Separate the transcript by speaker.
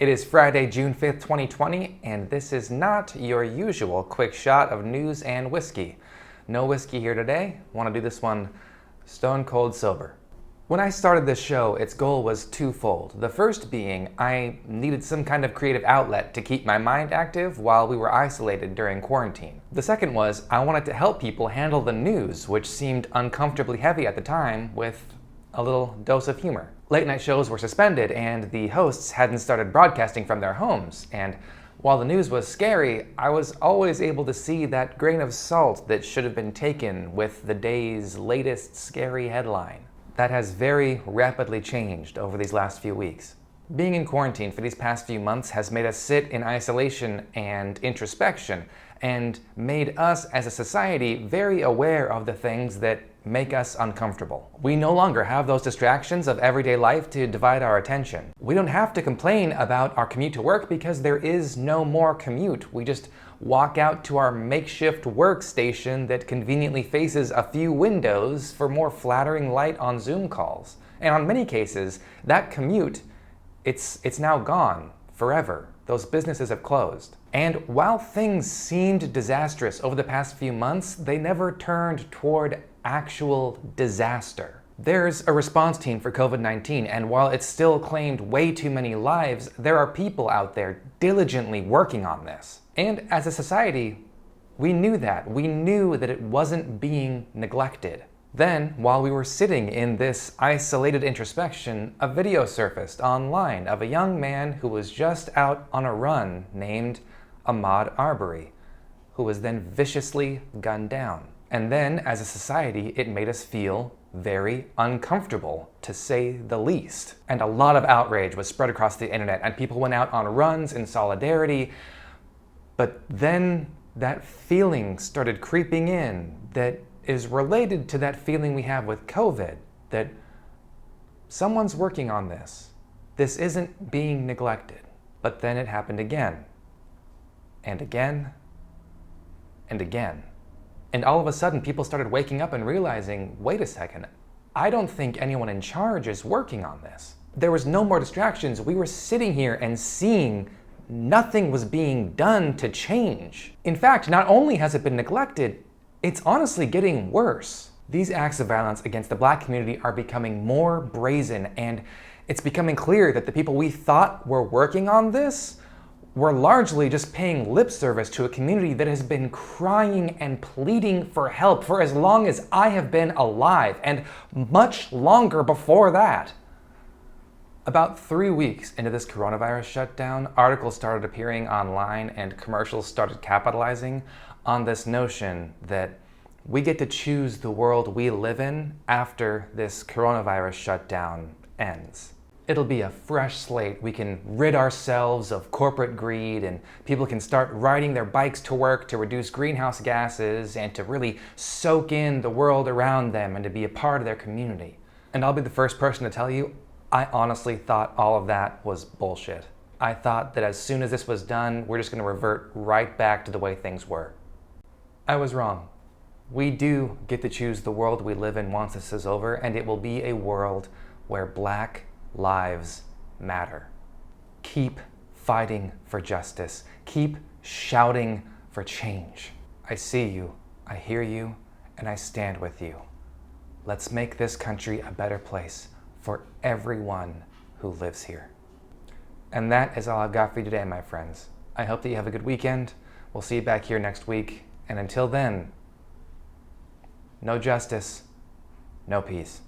Speaker 1: It is Friday, June 5th, 2020, and this is not your usual quick shot of news and whiskey. No whiskey here today. Want to do this one stone cold sober. When I started this show, its goal was twofold. The first being I needed some kind of creative outlet to keep my mind active while we were isolated during quarantine. The second was I wanted to help people handle the news, which seemed uncomfortably heavy at the time, with a little dose of humor. Late night shows were suspended and the hosts hadn't started broadcasting from their homes, and while the news was scary, I was always able to see that grain of salt that should have been taken with the day's latest scary headline. That has very rapidly changed over these last few weeks. Being in quarantine for these past few months has made us sit in isolation and introspection, and made us as a society very aware of the things that make us uncomfortable. We no longer have those distractions of everyday life to divide our attention. We don't have to complain about our commute to work because there is no more commute. We just walk out to our makeshift workstation that conveniently faces a few windows for more flattering light on Zoom calls. And on many cases, that commute, it's now gone forever. Those businesses have closed. And while things seemed disastrous over the past few months, they never turned toward actual disaster. There's a response team for COVID-19, and while it's still claimed way too many lives, there are people out there diligently working on this. And as a society, we knew that. We knew that it wasn't being neglected. Then, while we were sitting in this isolated introspection, a video surfaced online of a young man who was just out on a run named Ahmaud Arbery, who was then viciously gunned down. And then, as a society, it made us feel very uncomfortable, to say the least. And a lot of outrage was spread across the internet, and people went out on runs in solidarity. But then that feeling started creeping in that is related to that feeling we have with COVID, that someone's working on this. This isn't being neglected. But then it happened again, and again, and again. And all of a sudden, people started waking up and realizing, wait a second, I don't think anyone in charge is working on this. There was no more distractions. We were sitting here and seeing nothing was being done to change. In fact, not only has it been neglected, it's honestly getting worse. These acts of violence against the Black community are becoming more brazen, and it's becoming clear that the people we thought were working on this were largely just paying lip service to a community that has been crying and pleading for help for as long as I have been alive, and much longer before that. About 3 weeks into this coronavirus shutdown, articles started appearing online and commercials started capitalizing on this notion that we get to choose the world we live in after this coronavirus shutdown ends. It'll be a fresh slate. We can rid ourselves of corporate greed, and people can start riding their bikes to work to reduce greenhouse gases and to really soak in the world around them and to be a part of their community. And I'll be the first person to tell you, I honestly thought all of that was bullshit. I thought that as soon as this was done, we're just going to revert right back to the way things were. I was wrong. We do get to choose the world we live in once this is over, and it will be a world where Black lives matter. Keep fighting for justice. Keep shouting for change. I see you, I hear you, and I stand with you. Let's make this country a better place for everyone who lives here. And that is all I've got for you today, my friends. I hope that you have a good weekend. We'll see you back here next week. And until then, no justice, no peace.